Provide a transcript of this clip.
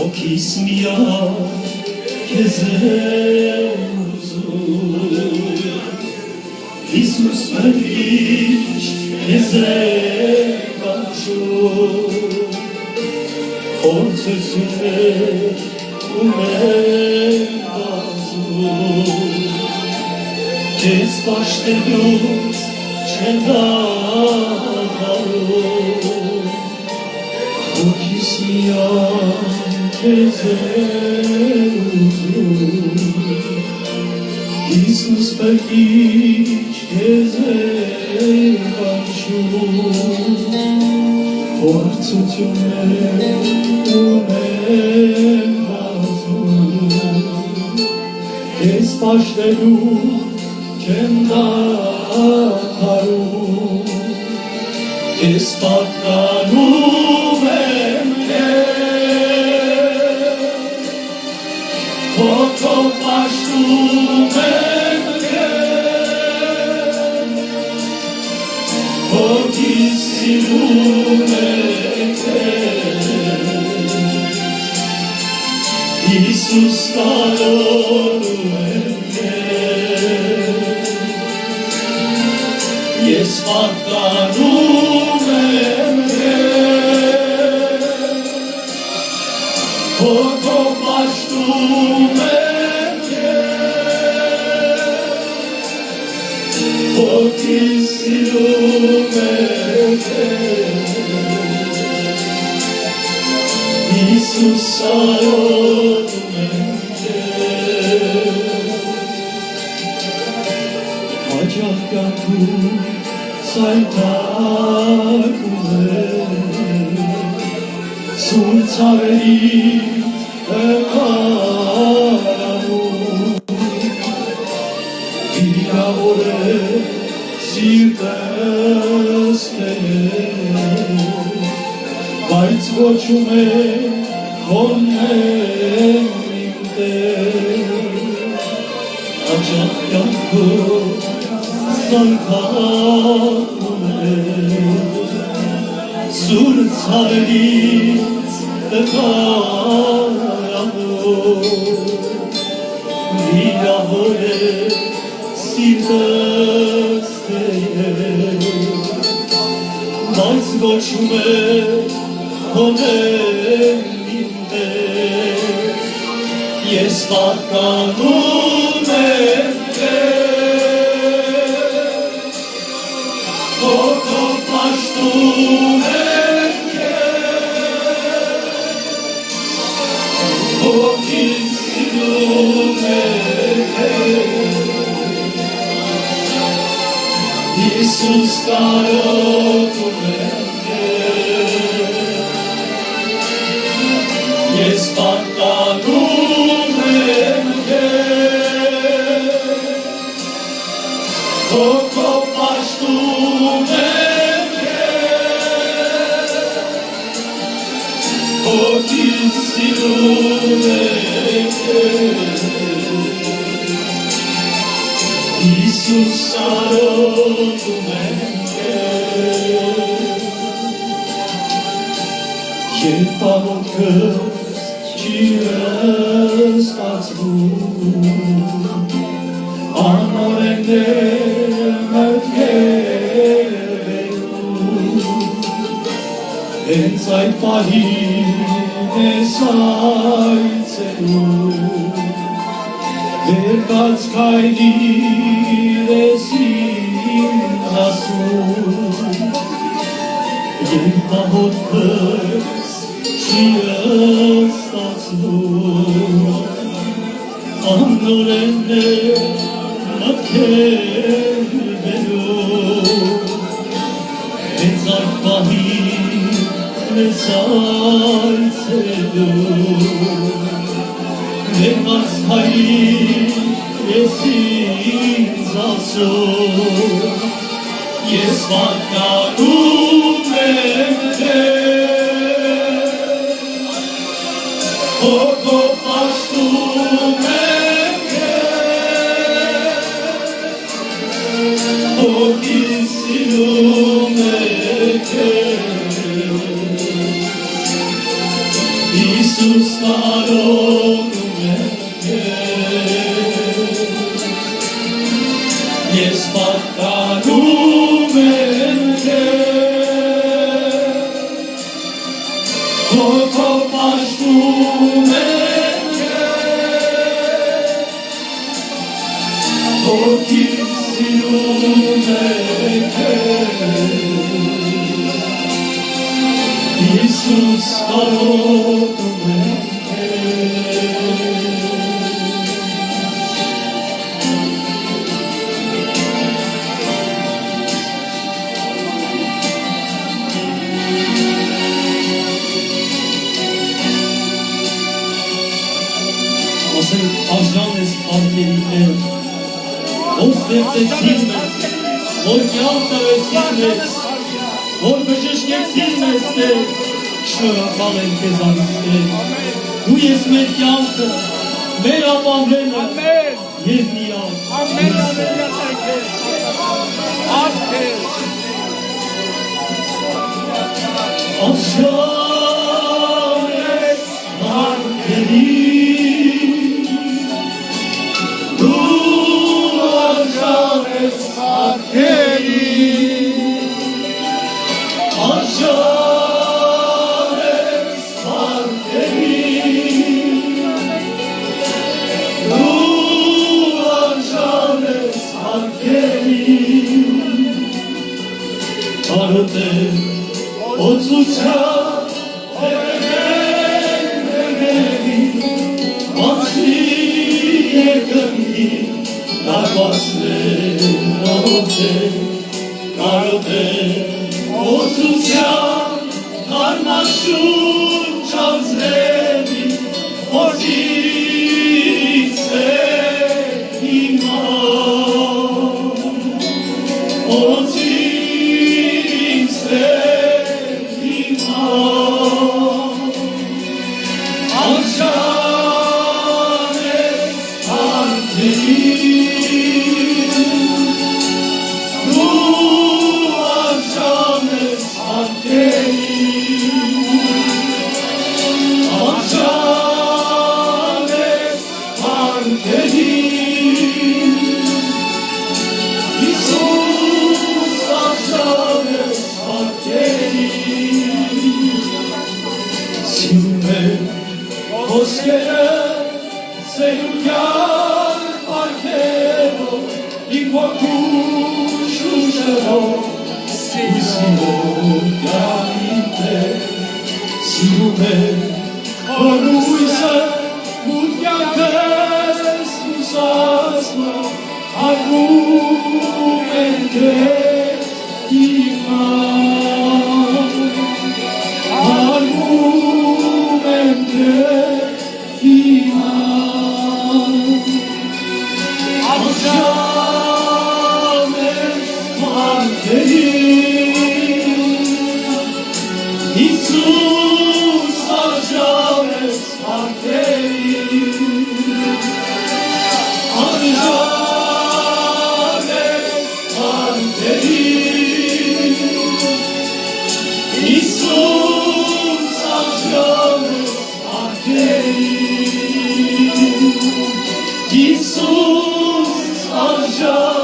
Հոգիս միակ քեզ եմ ուզում Հիսուս մերիչ քեզ եմ կանչում Խորձություններ ունեմ բազում Քեզ պաշտելուց չեմ դադարում Հոգիս միակ քեզ եմ ուզում Հիսուս մերիչ քեզ եմ կանչում Խորձություններ ունեմ բազում Քեզ պաշտելու չեմ դադարում Քեզ պատկանում եմ քեզ Հոգով պաշտում եմ քեզ Հոգիս սիրում եմ քեզ Հիսուս կարոտում եմ քեզ Ես պատկանում եմ քեզ Հոգով պաշտում եմ քեզ Հոգիս սիրում եմ քեզ Հիսուս կարոտում եմ քեզ Հաճախ կյանքում սայթակում եմ Սուրբ ցավերից հեռանում Վիրավոր է սիրտս Բայց ոչում է քոնեն իմ Տեր Հաճախ կյանքում սայթակում եմ Սուրբ ցավերից հեռանում Վիրավոր է սիրտս Բայց ոչում է քոնեն իմ Տեր Ես պատկանում եմ քեզ Հոգով պաշտում եմ քեզ Հոգիս սիրում եմ քեզ Հիսուս կարոտում եմ Ես պատկանում եմ քեզ Հոգով պաշտում եմ քեզ Հոգիս սիրում եմ քեզ Հիսուս կարոտում եմ քեզ Երբ աղոթքս չի ստացվում Անօրեններ մտքեր Հենց այդ պահին ես այցելում Վերկաց քայլիր ես ինձ ասում Երբ աղոթքս չի ստացվում Անօրեններ մտքեր Հենց այդ պահին ես այցելում Վերկաց քայլիր ես ինձ ասում Ես պատկանում եմ քեզ Հոգով պաշտում եմ քեզ Հոգիս սիրում եմ քեզ Iisus կարողում է Ես պատկանում եմ Հոգով պաշտում եմ Հոգին սիրում եմ Iisus կարողում է Ասեն աժան ես արգելիներ, որ ստեղծեցին մեզ, որ կյանք տվեցին մեզ, որ բժշկեցին մեզ Տեր, շնորհակալ ենք քեզանից Տեր, դու ես մեր կյանքը, մեր ապավենը եւ միակ։ Ամեն ամենատեղ քեզ։ Աշան ես արգելի Iisus, așa